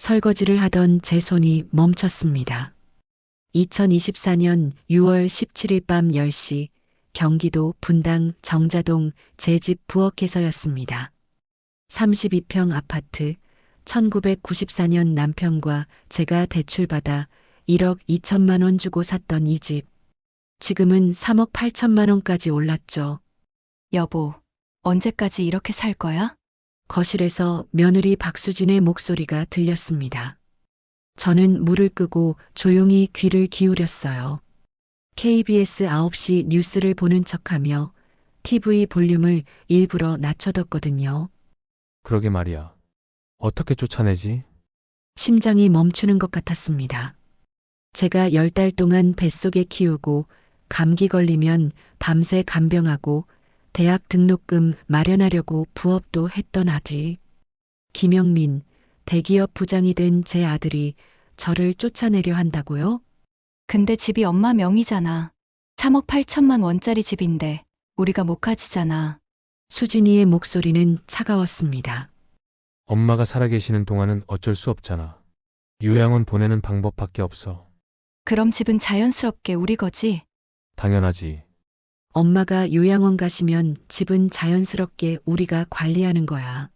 설거지를 하던 제 손이 멈췄습니다. 2024년 6월 17일 밤 10시 경기도 분당 정자동 제 집 부엌에서였습니다. 32평 아파트, 1994년 남편과 제가 대출받아 1억 2천만 원 주고 샀던 이 집. 지금은 3억 8천만 원까지 올랐죠. 여보, 언제까지 이렇게 살 거야? 거실에서 며느리 박수진의 목소리가 들렸습니다. 저는 물을 끄고 조용히 귀를 기울였어요. KBS 9시 뉴스를 보는 척하며 TV 볼륨을 일부러 낮춰뒀거든요. 그러게 말이야. 어떻게 쫓아내지? 심장이 멈추는 것 같았습니다. 제가 10달 동안 뱃속에 키우고 감기 걸리면 밤새 간병하고 대학 등록금 마련하려고 부업도 했던 아들. 김영민, 대기업 부장이 된 제 아들이 저를 쫓아내려 한다고요? 근데 집이 엄마 명의잖아. 3억 8천만 원짜리 집인데 우리가 못 가지잖아. 수진이의 목소리는 차가웠습니다. 엄마가 살아계시는 동안은 어쩔 수 없잖아. 요양원 보내는 방법밖에 없어. 그럼 집은 자연스럽게 우리 거지? 당연하지. 엄마가 요양원 가시면 집은 자연스럽게 우리가 관리하는 거야.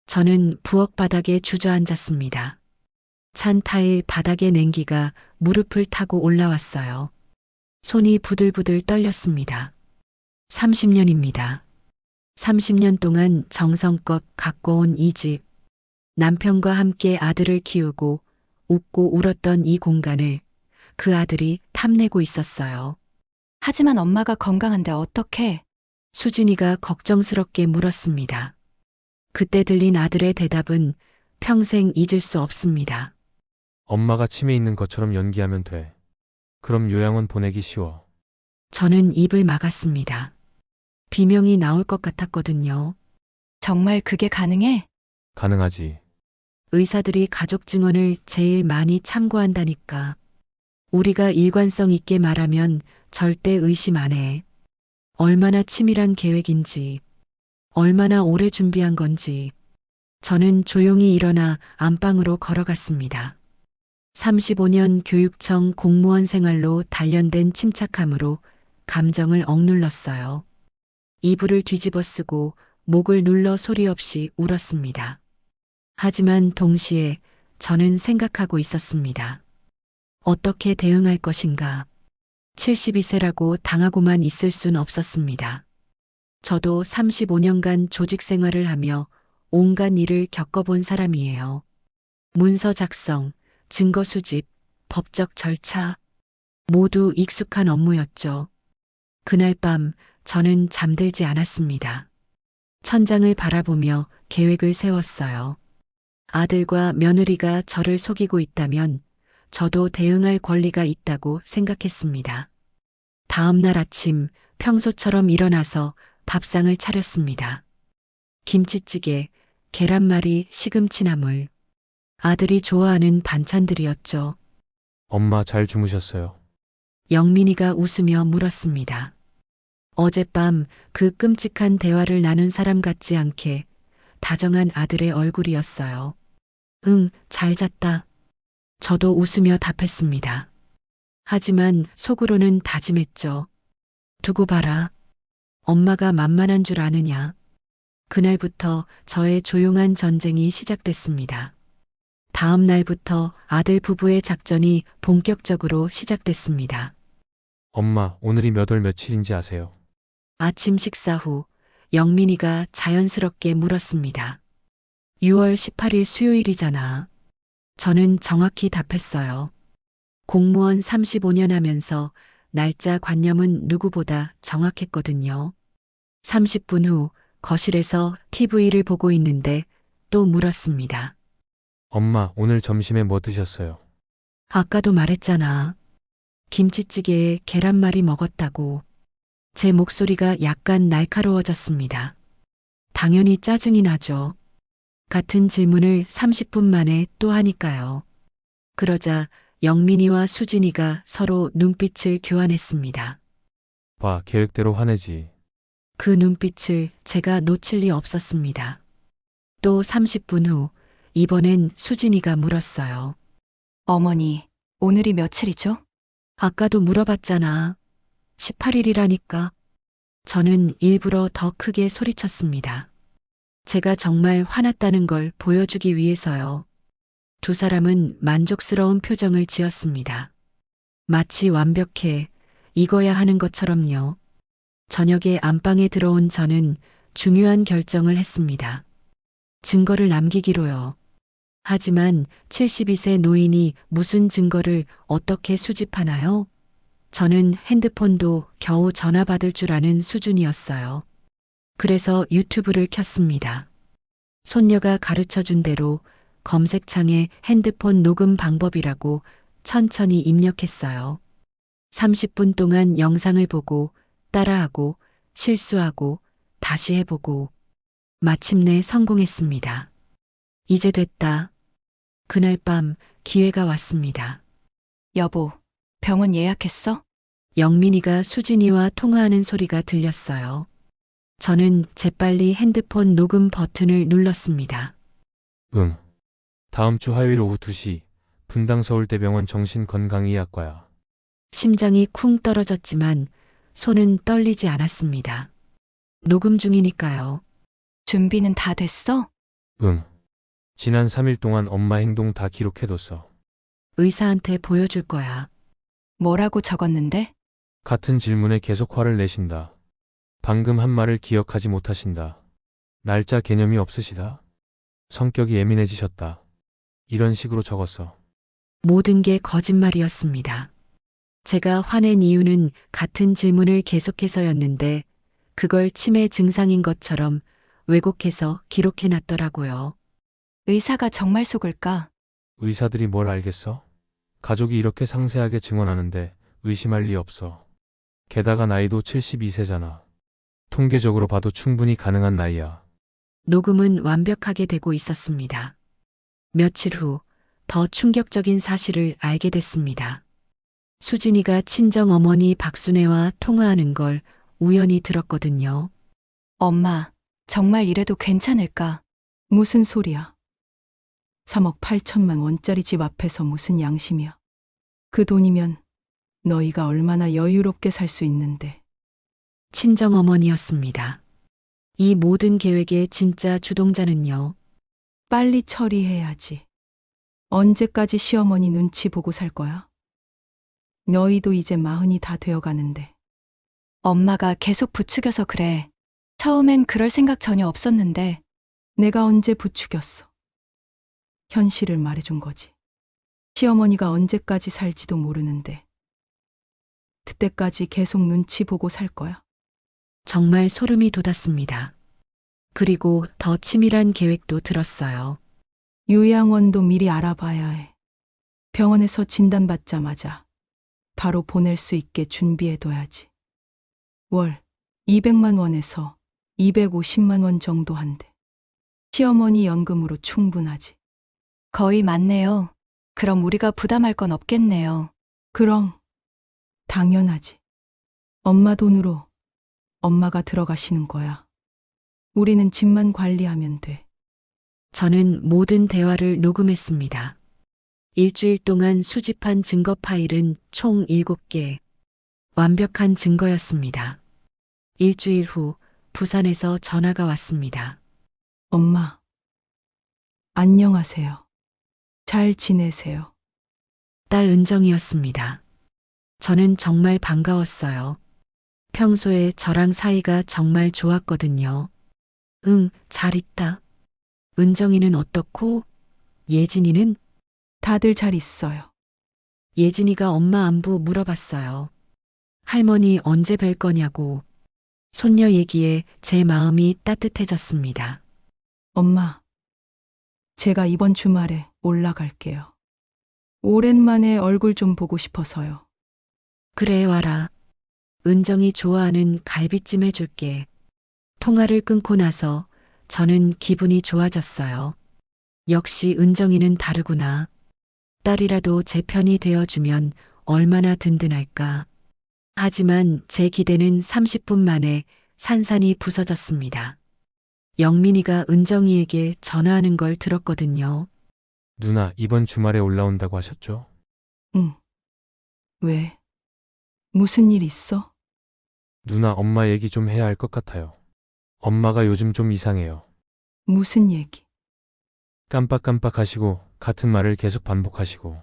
저는 부엌 바닥에 주저앉았습니다. 찬 타일 바닥의 냉기가 무릎을 타고 올라왔어요. 손이 부들부들 떨렸습니다. 30년입니다. 30년 동안 정성껏 가꿔온 이 집. 남편과 함께 아들을 키우고 웃고 울었던 이 공간을 그 아들이 탐내고 있었어요. 하지만 엄마가 건강한데 어떡해? 수진이가 걱정스럽게 물었습니다. 그때 들린 아들의 대답은 평생 잊을 수 없습니다. 엄마가 치매 있는 것처럼 연기하면 돼. 그럼 요양원 보내기 쉬워. 저는 입을 막았습니다. 비명이 나올 것 같았거든요. 정말 그게 가능해? 가능하지. 의사들이 가족 증언을 제일 많이 참고한다니까. 우리가 일관성 있게 말하면 절대 의심 안 해. 얼마나 치밀한 계획인지, 얼마나 오래 준비한 건지. 저는 조용히 일어나 안방으로 걸어갔습니다. 35년 교육청 공무원 생활로 단련된 침착함으로 감정을 억눌렀어요. 이불을 뒤집어 쓰고 목을 눌러 소리 없이 울었습니다. 하지만 동시에 저는 생각하고 있었습니다. 어떻게 대응할 것인가. 72세라고 당하고만 있을 순 없었습니다. 저도 35년간 조직 생활을 하며 온갖 일을 겪어본 사람이에요. 문서 작성, 증거 수집, 법적 절차, 모두 익숙한 업무였죠. 그날 밤 저는 잠들지 않았습니다. 천장을 바라보며 계획을 세웠어요. 아들과 며느리가 저를 속이고 있다면 저도 대응할 권리가 있다고 생각했습니다. 다음 날 아침 평소처럼 일어나서 밥상을 차렸습니다. 김치찌개, 계란말이, 시금치나물. 아들이 좋아하는 반찬들이었죠. 엄마 잘 주무셨어요. 영민이가 웃으며 물었습니다. 어젯밤 그 끔찍한 대화를 나눈 사람 같지 않게 다정한 아들의 얼굴이었어요. 응, 잘 잤다. 저도 웃으며 답했습니다. 하지만 속으로는 다짐했죠. 두고 봐라. 엄마가 만만한 줄 아느냐. 그날부터 저의 조용한 전쟁이 시작됐습니다. 다음 날부터 아들 부부의 작전이 본격적으로 시작됐습니다. 엄마, 오늘이 몇 월 며칠인지 아세요? 아침 식사 후 영민이가 자연스럽게 물었습니다. 6월 18일 수요일이잖아. 저는 정확히 답했어요. 공무원 35년 하면서 날짜 관념은 누구보다 정확했거든요. 30분 후 거실에서 TV를 보고 있는데 또 물었습니다. 엄마, 오늘 점심에 뭐 드셨어요? 아까도 말했잖아. 김치찌개에 계란말이 먹었다고. 제 목소리가 약간 날카로워졌습니다. 당연히 짜증이 나죠. 같은 질문을 30분 만에 또 하니까요. 그러자 영민이와 수진이가 서로 눈빛을 교환했습니다. 봐, 계획대로 화내지. 그 눈빛을 제가 놓칠 리 없었습니다. 또 30분 후 이번엔 수진이가 물었어요. 어머니, 오늘이 며칠이죠? 아까도 물어봤잖아. 18일이라니까. 저는 일부러 더 크게 소리쳤습니다. 제가 정말 화났다는 걸 보여주기 위해서요. 두 사람은 만족스러운 표정을 지었습니다. 마치 완벽해, 익어야 하는 것처럼요. 저녁에 안방에 들어온 저는 중요한 결정을 했습니다. 증거를 남기기로요. 하지만 72세 노인이 무슨 증거를 어떻게 수집하나요? 저는 핸드폰도 겨우 전화 받을 줄 아는 수준이었어요. 그래서 유튜브를 켰습니다. 손녀가 가르쳐 준 대로 검색창에 핸드폰 녹음 방법이라고 천천히 입력했어요. 30분 동안 영상을 보고 따라하고 실수하고 다시 해보고 마침내 성공했습니다. 이제 됐다. 그날 밤 기회가 왔습니다. 여보, 병원 예약했어? 영민이가 수진이와 통화하는 소리가 들렸어요. 저는 재빨리 핸드폰 녹음 버튼을 눌렀습니다. 응. 다음 주 화요일 오후 2시 분당 서울대병원 정신건강의학과야. 심장이 쿵 떨어졌지만 손은 떨리지 않았습니다. 녹음 중이니까요. 준비는 다 됐어? 응. 지난 3일 동안 엄마 행동 다 기록해뒀어. 의사한테 보여줄 거야. 뭐라고 적었는데? 같은 질문에 계속 화를 내신다. 방금 한 말을 기억하지 못하신다. 날짜 개념이 없으시다. 성격이 예민해지셨다. 이런 식으로 적었어. 모든 게 거짓말이었습니다. 제가 화낸 이유는 같은 질문을 계속해서였는데 그걸 치매 증상인 것처럼 왜곡해서 기록해놨더라고요. 의사가 정말 속을까? 의사들이 뭘 알겠어? 가족이 이렇게 상세하게 증언하는데 의심할 리 없어. 게다가 나이도 72세잖아. 통계적으로 봐도 충분히 가능한 나이야. 녹음은 완벽하게 되고 있었습니다. 며칠 후 더 충격적인 사실을 알게 됐습니다. 수진이가 친정어머니 박순애와 통화하는 걸 우연히 들었거든요. 엄마, 정말 이래도 괜찮을까? 무슨 소리야? 3억 8천만 원짜리 집 앞에서 무슨 양심이야? 그 돈이면 너희가 얼마나 여유롭게 살 수 있는데. 친정어머니였습니다. 이 모든 계획의 진짜 주동자는요. 빨리 처리해야지. 언제까지 시어머니 눈치 보고 살 거야? 너희도 이제 40이 다 되어가는데. 엄마가 계속 부추겨서 그래. 처음엔 그럴 생각 전혀 없었는데. 내가 언제 부추겼어? 현실을 말해준 거지. 시어머니가 언제까지 살지도 모르는데. 그때까지 계속 눈치 보고 살 거야. 정말 소름이 돋았습니다. 그리고 더 치밀한 계획도 들었어요. 요양원도 미리 알아봐야 해. 병원에서 진단받자마자 바로 보낼 수 있게 준비해둬야지. 월 200만 원에서 250만 원 정도 한대. 시어머니 연금으로 충분하지. 거의 맞네요. 그럼 우리가 부담할 건 없겠네요. 그럼 당연하지. 엄마 돈으로 엄마가 들어가시는 거야. 우리는 집만 관리하면 돼. 저는 모든 대화를 녹음했습니다. 일주일 동안 수집한 증거 파일은 총 7개. 완벽한 증거였습니다. 일주일 후 부산에서 전화가 왔습니다. 엄마, 안녕하세요. 잘 지내세요. 딸 은정이었습니다. 저는 정말 반가웠어요. 평소에 저랑 사이가 정말 좋았거든요. 응, 잘 있다. 은정이는 어떻고? 예진이는? 다들 잘 있어요. 예진이가 엄마 안부 물어봤어요. 할머니 언제 뵐 거냐고. 손녀 얘기에 제 마음이 따뜻해졌습니다. 엄마, 제가 이번 주말에 올라갈게요. 오랜만에 얼굴 좀 보고 싶어서요. 그래 와라. 은정이 좋아하는 갈비찜 해줄게. 통화를 끊고 나서 저는 기분이 좋아졌어요. 역시 은정이는 다르구나. 딸이라도 제 편이 되어주면 얼마나 든든할까. 하지만 제 기대는 30분 만에 산산이 부서졌습니다. 영민이가 은정이에게 전화하는 걸 들었거든요. 누나, 이번 주말에 올라온다고 하셨죠? 응. 왜? 무슨 일 있어? 누나, 엄마 얘기 좀 해야 할 것 같아요. 엄마가 요즘 좀 이상해요. 무슨 얘기? 깜빡깜빡 하시고 같은 말을 계속 반복하시고.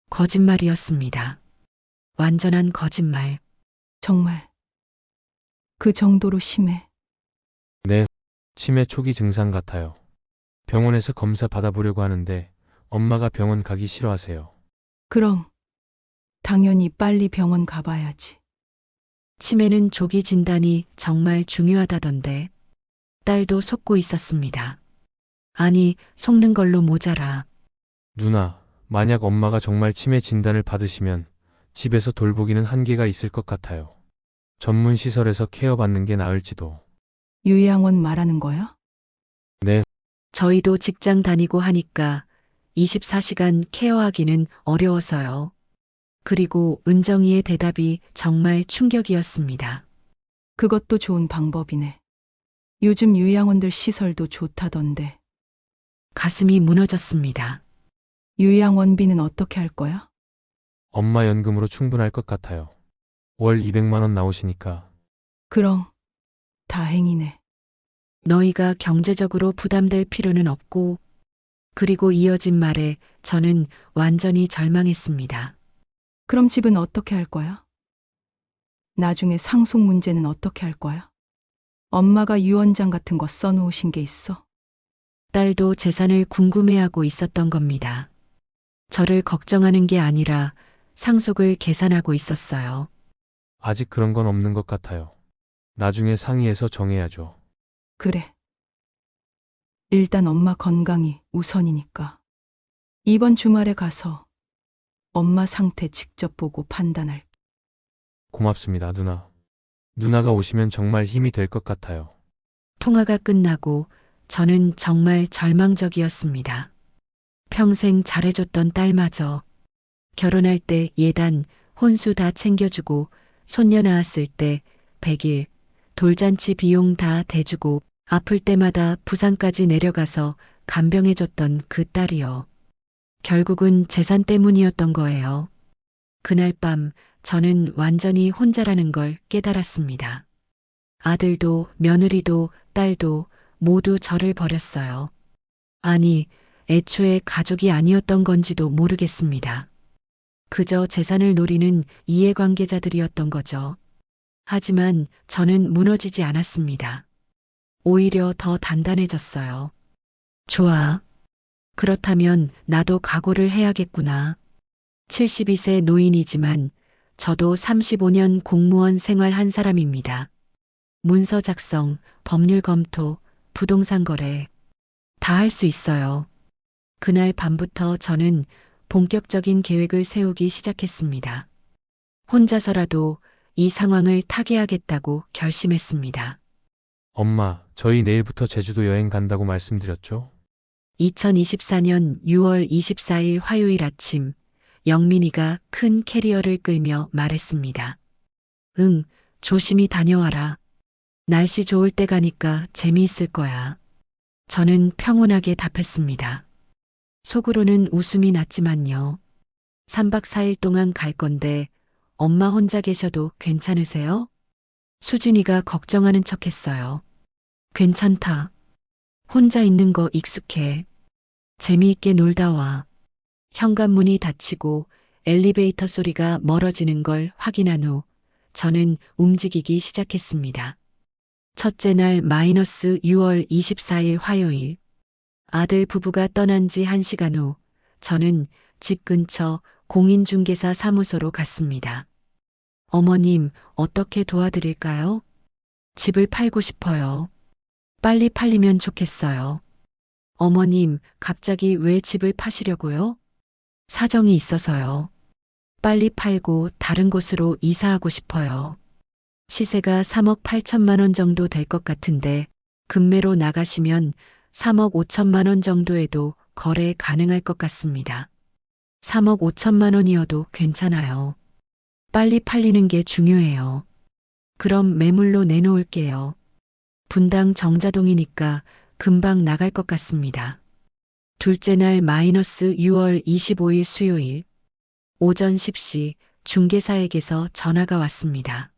거짓말이었습니다. 완전한 거짓말. 정말 그 정도로 심해? 네, 치매 초기 증상 같아요. 병원에서 검사 받아보려고 하는데 엄마가 병원 가기 싫어하세요. 그럼 당연히 빨리 병원 가봐야지. 치매는 조기 진단이 정말 중요하다던데 딸도 속고 있었습니다. 아니, 속는 걸로 모자라. 누나, 만약 엄마가 정말 치매 진단을 받으시면 집에서 돌보기는 한계가 있을 것 같아요. 전문 시설에서 케어받는 게 나을지도. 요양원 말하는 거야? 네, 저희도 직장 다니고 하니까 24시간 케어하기는 어려워서요. 그리고 은정이의 대답이 정말 충격이었습니다. 그것도 좋은 방법이네. 요즘 요양원들 시설도 좋다던데. 가슴이 무너졌습니다. 요양원비는 어떻게 할 거야? 엄마 연금으로 충분할 것 같아요. 월 200만 원 나오시니까. 그럼 다행이네. 너희가 경제적으로 부담될 필요는 없고, 그리고 이어진 말에 저는 완전히 절망했습니다. 그럼 집은 어떻게 할 거야? 나중에 상속 문제는 어떻게 할 거야? 엄마가 유언장 같은 거 써놓으신 게 있어? 딸도 재산을 궁금해하고 있었던 겁니다. 저를 걱정하는 게 아니라 상속을 계산하고 있었어요. 아직 그런 건 없는 것 같아요. 나중에 상의해서 정해야죠. 그래. 일단 엄마 건강이 우선이니까. 이번 주말에 가서 엄마 상태 직접 보고 판단할게. 고맙습니다, 누나. 누나가 오시면 정말 힘이 될 것 같아요. 통화가 끝나고 저는 정말 절망적이었습니다. 평생 잘해줬던 딸마저 결혼할 때 예단, 혼수 다 챙겨주고 손녀 낳았을 때 100일, 돌잔치 비용 다 대주고 아플 때마다 부산까지 내려가서 간병해줬던 그 딸이요. 결국은 재산 때문이었던 거예요. 그날 밤 저는 완전히 혼자라는 걸 깨달았습니다. 아들도 며느리도 딸도 모두 저를 버렸어요. 아니, 애초에 가족이 아니었던 건지도 모르겠습니다. 그저 재산을 노리는 이해관계자들이었던 거죠. 하지만 저는 무너지지 않았습니다. 오히려 더 단단해졌어요. 좋아. 그렇다면 나도 각오를 해야겠구나. 72세 노인이지만 저도 35년 공무원 생활한 사람입니다. 문서 작성, 법률 검토, 부동산 거래 다 할 수 있어요. 그날 밤부터 저는 본격적인 계획을 세우기 시작했습니다. 혼자서라도 이 상황을 타개하겠다고 결심했습니다. 엄마, 저희 내일부터 제주도 여행 간다고 말씀드렸죠? 2024년 6월 24일 화요일 아침, 영민이가 큰 캐리어를 끌며 말했습니다. 응, 조심히 다녀와라. 날씨 좋을 때 가니까 재미있을 거야. 저는 평온하게 답했습니다. 속으로는 웃음이 났지만요. 3박 4일 동안 갈 건데 엄마 혼자 계셔도 괜찮으세요? 수진이가 걱정하는 척 했어요. 괜찮다. 혼자 있는 거 익숙해. 재미있게 놀다 와. 현관문이 닫히고 엘리베이터 소리가 멀어지는 걸 확인한 후 저는 움직이기 시작했습니다. 첫째 날 -6월 24일 화요일. 아들 부부가 떠난 지 1시간 후 저는 집 근처 공인중개사 사무소로 갔습니다. 어머님, 어떻게 도와드릴까요? 집을 팔고 싶어요. 빨리 팔리면 좋겠어요. 어머님, 갑자기 왜 집을 파시려고요? 사정이 있어서요. 빨리 팔고 다른 곳으로 이사하고 싶어요. 시세가 3억 8천만 원 정도 될 것 같은데 금매로 나가시면 3억 5천만 원 정도에도 거래 가능할 것 같습니다. 3억 5천만 원이어도 괜찮아요. 빨리 팔리는 게 중요해요. 그럼 매물로 내놓을게요. 분당 정자동이니까 금방 나갈 것 같습니다. 둘째 날 마이너스 6월 25일 수요일 오전 10시 중개사에게서 전화가 왔습니다.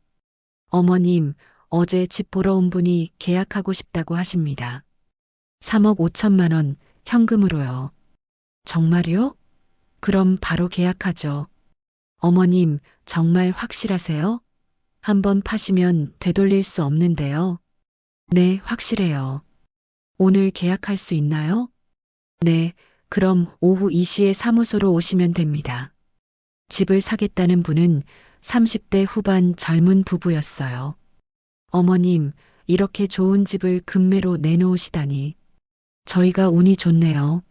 어머님, 어제 집 보러 온 분이 계약하고 싶다고 하십니다. 3억 5천만 원 현금으로요. 정말요? 그럼 바로 계약하죠. 어머님, 정말 확실하세요? 한번 파시면 되돌릴 수 없는데요. 네, 확실해요. 오늘 계약할 수 있나요? 네, 그럼 오후 2시에 사무소로 오시면 됩니다. 집을 사겠다는 분은 30대 후반 젊은 부부였어요. 어머님, 이렇게 좋은 집을 금매로 내놓으시다니. 저희가 운이 좋네요.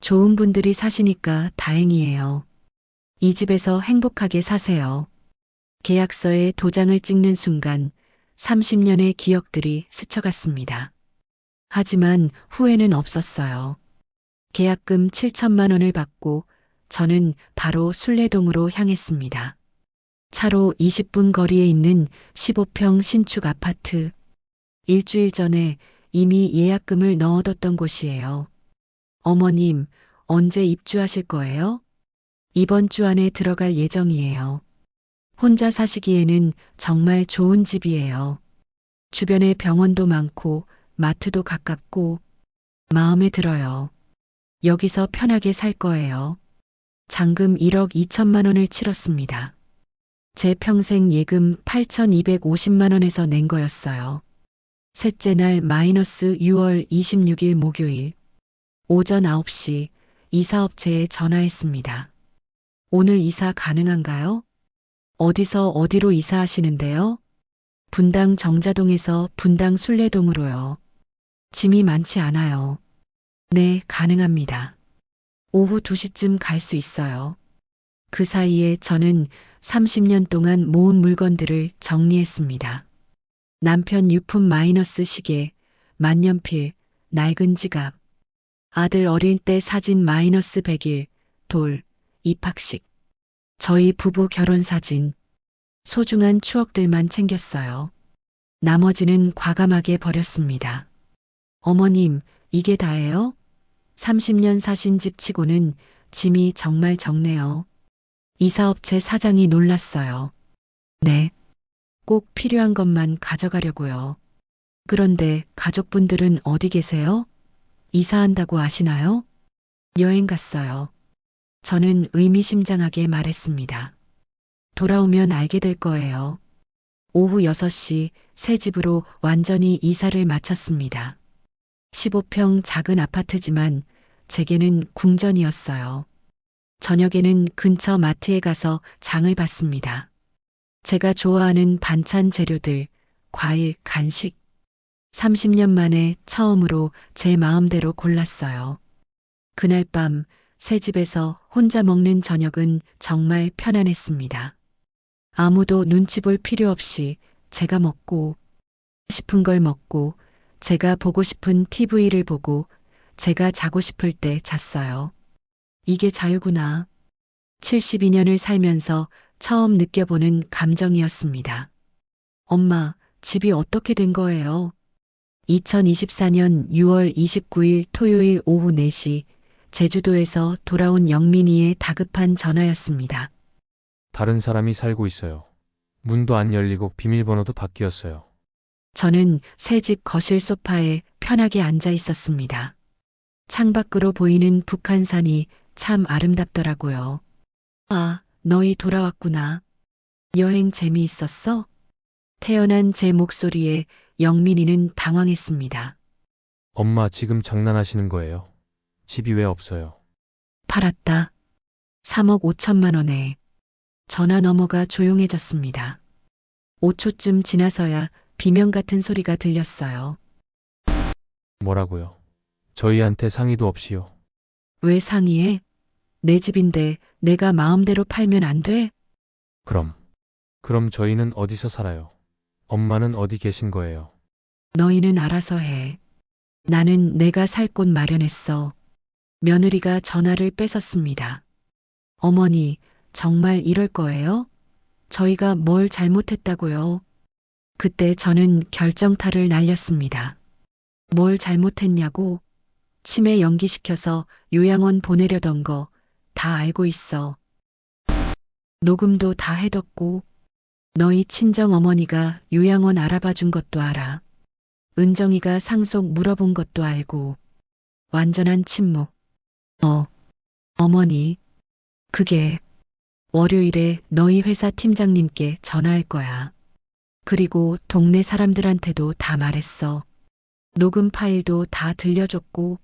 좋은 분들이 사시니까 다행이에요. 이 집에서 행복하게 사세요. 계약서에 도장을 찍는 순간 30년의 기억들이 스쳐갔습니다. 하지만 후회는 없었어요. 계약금 7천만 원을 받고 저는 바로 순례동으로 향했습니다. 차로 20분 거리에 있는 15평 신축 아파트. 일주일 전에 이미 예약금을 넣어뒀던 곳이에요. 어머님, 언제 입주하실 거예요? 이번 주 안에 들어갈 예정이에요. 혼자 사시기에는 정말 좋은 집이에요. 주변에 병원도 많고 마트도 가깝고 마음에 들어요. 여기서 편하게 살 거예요. 잔금 1억 2천만 원을 치렀습니다. 제 평생 예금 8,250만 원에서 낸 거였어요. 셋째 날 마이너스 6월 26일 목요일 오전 9시 이사업체에 전화했습니다. 오늘 이사 가능한가요? 어디서 어디로 이사하시는데요? 분당 정자동에서 분당 순례동으로요. 짐이 많지 않아요. 네, 가능합니다. 오후 2시쯤 갈 수 있어요. 그 사이에 저는 30년 동안 모은 물건들을 정리했습니다. 남편 유품 마이너스 시계, 만년필, 낡은 지갑, 아들 어릴 때 사진 마이너스 100일, 돌, 입학식, 저희 부부 결혼 사진, 소중한 추억들만 챙겼어요. 나머지는 과감하게 버렸습니다. 어머님, 이게 다예요? 30년 사신 집 치고는 짐이 정말 적네요. 이사업체 사장이 놀랐어요. 네. 꼭 필요한 것만 가져가려고요. 그런데 가족분들은 어디 계세요? 이사한다고 아시나요? 여행 갔어요. 저는 의미심장하게 말했습니다. 돌아오면 알게 될 거예요. 오후 6시 새 집으로 완전히 이사를 마쳤습니다. 15평 작은 아파트지만 제게는 궁전이었어요. 저녁에는 근처 마트에 가서 장을 봤습니다. 제가 좋아하는 반찬 재료들, 과일, 간식. 30년 만에 처음으로 제 마음대로 골랐어요. 그날 밤 새 집에서 혼자 먹는 저녁은 정말 편안했습니다. 아무도 눈치 볼 필요 없이 제가 먹고 싶은 걸 먹고 제가 보고 싶은 TV를 보고 제가 자고 싶을 때 잤어요. 이게 자유구나. 72년을 살면서 처음 느껴보는 감정이었습니다. 엄마, 집이 어떻게 된 거예요? 2024년 6월 29일 토요일 오후 4시 제주도에서 돌아온 영민이의 다급한 전화였습니다. 다른 사람이 살고 있어요. 문도 안 열리고 비밀번호도 바뀌었어요. 저는 새 집 거실 소파에 편하게 앉아 있었습니다. 창밖으로 보이는 북한산이 참 아름답더라고요. 아, 너희 돌아왔구나. 여행 재미있었어? 태어난 제 목소리에 영민이는 당황했습니다. 엄마 지금 장난하시는 거예요? 집이 왜 없어요? 팔았다. 3억 5천만 원에. 전화 너머가 조용해졌습니다. 5초쯤 지나서야 비명 같은 소리가 들렸어요. 뭐라고요? 저희한테 상의도 없이요. 왜 상의해? 내 집인데 내가 마음대로 팔면 안 돼? 그럼 저희는 어디서 살아요? 엄마는 어디 계신 거예요? 너희는 알아서 해. 나는 내가 살 곳 마련했어. 며느리가 전화를 뺏었습니다. 어머니, 정말 이럴 거예요? 저희가 뭘 잘못했다고요? 그때 저는 결정타를 날렸습니다. 뭘 잘못했냐고? 치매 연기시켜서 요양원 보내려던 거 다 알고 있어. 녹음도 다 해뒀고, 너희 친정 어머니가 요양원 알아봐 준 것도 알아. 은정이가 상속 물어본 것도 알고. 완전한 침묵. 어머니. 그게 월요일에 너희 회사 팀장님께 전화할 거야. 그리고 동네 사람들한테도 다 말했어. 녹음 파일도 다 들려줬고.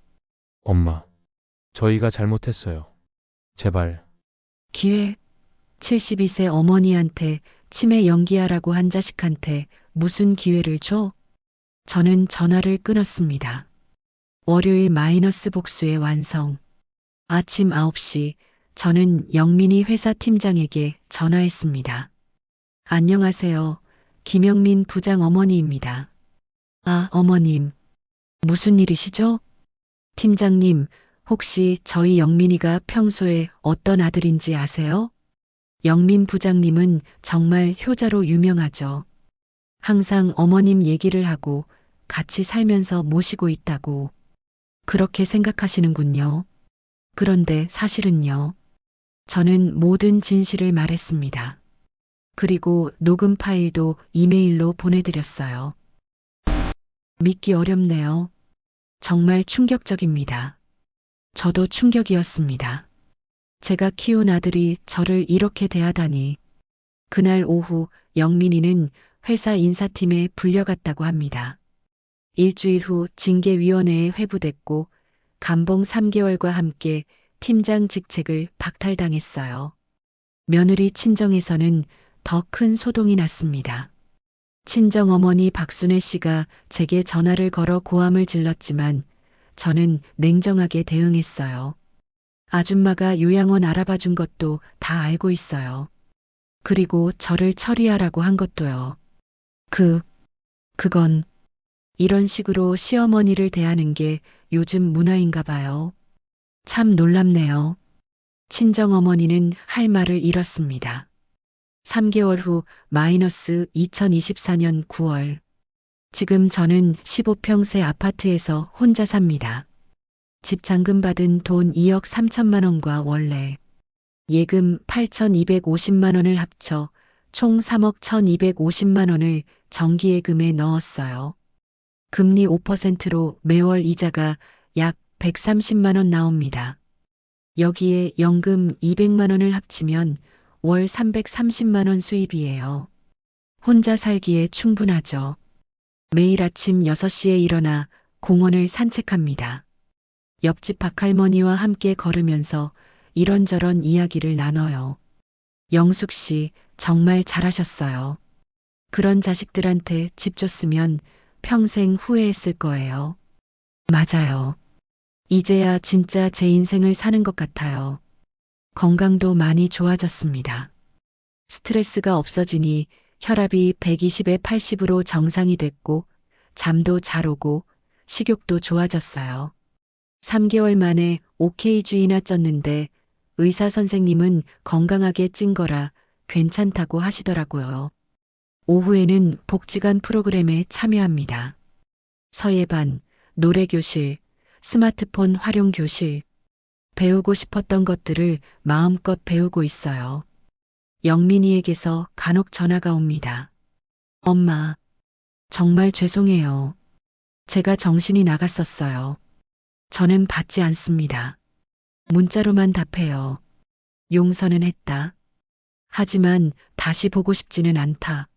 엄마, 저희가 잘못했어요. 제발. 기회. 72세 어머니한테 치매 연기하라고 한 자식한테 무슨 기회를 줘? 저는 전화를 끊었습니다. 월요일 마이너스 복수의 완성. 아침 9시 저는 영민이 회사 팀장에게 전화했습니다. 안녕하세요. 김영민 부장 어머니입니다. 아, 어머님. 무슨 일이시죠? 팀장님, 혹시 저희 영민이가 평소에 어떤 아들인지 아세요? 영민 부장님은 정말 효자로 유명하죠. 항상 어머님 얘기를 하고 같이 살면서 모시고 있다고. 그렇게 생각하시는군요. 그런데 사실은요. 저는 모든 진실을 말했습니다. 그리고 녹음 파일도 이메일로 보내드렸어요. 믿기 어렵네요. 정말 충격적입니다. 저도 충격이었습니다. 제가 키운 아들이 저를 이렇게 대하다니. 그날 오후 영민이는 회사 인사팀에 불려갔다고 합니다. 일주일 후 징계위원회에 회부됐고 감봉 3개월과 함께 팀장 직책을 박탈당했어요. 며느리 친정에서는 더 큰 소동이 났습니다. 친정어머니 박순애 씨가 제게 전화를 걸어 고함을 질렀지만 저는 냉정하게 대응했어요. 아줌마가 요양원 알아봐 준 것도 다 알고 있어요. 그리고 저를 처리하라고 한 것도요. 그건 이런 식으로 시어머니를 대하는 게 요즘 문화인가 봐요. 참 놀랍네요. 친정어머니는 할 말을 잃었습니다. 3개월 후 마이너스 2024년 9월. 지금 저는 15평세 아파트에서 혼자 삽니다. 집 잔금 받은 돈 2억 3천만 원과 원래 예금 8,250만 원을 합쳐 총 3억 1,250만 원을 정기예금에 넣었어요. 금리 5%로 매월 이자가 약 130만 원 나옵니다. 여기에 연금 200만 원을 합치면 월 330만 원 수입이에요. 혼자 살기에 충분하죠. 매일 아침 6시에 일어나 공원을 산책합니다. 옆집 박할머니와 함께 걸으면서 이런저런 이야기를 나눠요. 영숙 씨, 정말 잘하셨어요. 그런 자식들한테 집 줬으면 평생 후회했을 거예요. 맞아요. 이제야 진짜 제 인생을 사는 것 같아요. 건강도 많이 좋아졌습니다. 스트레스가 없어지니 혈압이 120에 80으로 정상이 됐고 잠도 잘 오고 식욕도 좋아졌어요. 3개월 만에 OK주의나 쪘는데 의사 선생님은 건강하게 찐 거라 괜찮다고 하시더라고요. 오후에는 복지관 프로그램에 참여합니다. 서예반, 노래교실, 스마트폰 활용 교실. 배우고 싶었던 것들을 마음껏 배우고 있어요. 영민이에게서 간혹 전화가 옵니다. 엄마, 정말 죄송해요. 제가 정신이 나갔었어요. 저는 받지 않습니다. 문자로만 답해요. 용서는 했다. 하지만 다시 보고 싶지는 않다.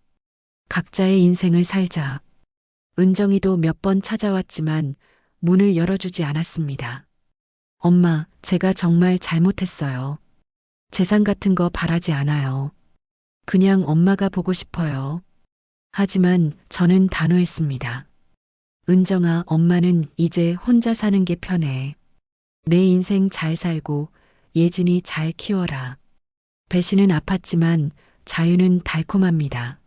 각자의 인생을 살자. 은정이도 몇 번 찾아왔지만 문을 열어주지 않았습니다. 엄마, 제가 정말 잘못했어요. 재산 같은 거 바라지 않아요. 그냥 엄마가 보고 싶어요. 하지만 저는 단호했습니다. 은정아, 엄마는 이제 혼자 사는 게 편해. 내 인생 잘 살고 예진이 잘 키워라. 배신은 아팠지만 자유는 달콤합니다.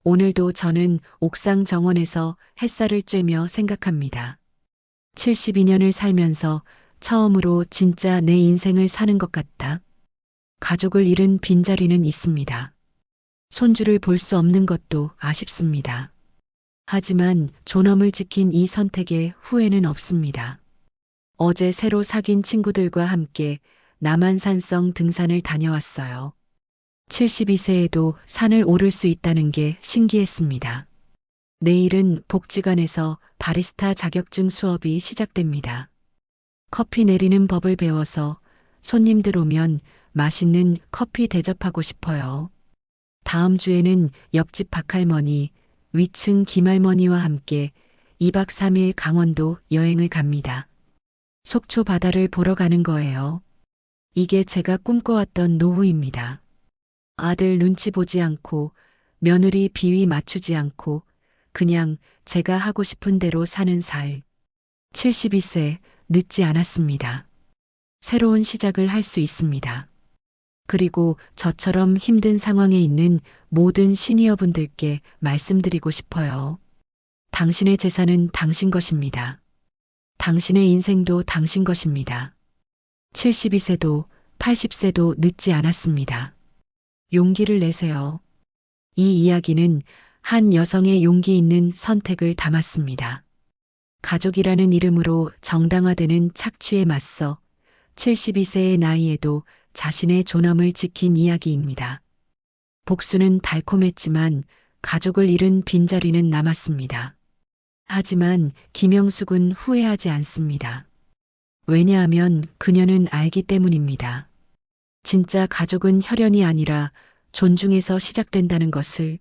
오늘도 저는 옥상 정원에서 햇살을 쬐며 생각합니다. 72년을 살면서 처음으로 진짜 내 인생을 사는 것 같다. 가족을 잃은 빈자리는 있습니다. 손주를 볼 수 없는 것도 아쉽습니다. 하지만 존엄을 지킨 이 선택에 후회는 없습니다. 어제 새로 사귄 친구들과 함께 남한산성 등산을 다녀왔어요. 72세에도 산을 오를 수 있다는 게 신기했습니다. 내일은 복지관에서 바리스타 자격증 수업이 시작됩니다. 커피 내리는 법을 배워서 손님들 오면 맛있는 커피 대접하고 싶어요. 다음 주에는 옆집 박할머니, 위층 김할머니와 함께 2박 3일 강원도 여행을 갑니다. 속초 바다를 보러 가는 거예요. 이게 제가 꿈꿔왔던 노후입니다. 아들 눈치 보지 않고 며느리 비위 맞추지 않고 그냥 제가 하고 싶은 대로 사는 살. 72세 늦지 않았습니다. 새로운 시작을 할 수 있습니다. 그리고 저처럼 힘든 상황에 있는 모든 시니어분들께 말씀드리고 싶어요. 당신의 재산은 당신 것입니다. 당신의 인생도 당신 것입니다. 72세도 80세도 늦지 않았습니다. 용기를 내세요. 이 이야기는 한 여성의 용기 있는 선택을 담았습니다. 가족이라는 이름으로 정당화되는 착취에 맞서 72세의 나이에도 자신의 존엄을 지킨 이야기입니다. 복수는 달콤했지만 가족을 잃은 빈자리는 남았습니다. 하지만 김영숙은 후회하지 않습니다. 왜냐하면 그녀는 알기 때문입니다. 진짜 가족은 혈연이 아니라 존중에서 시작된다는 것을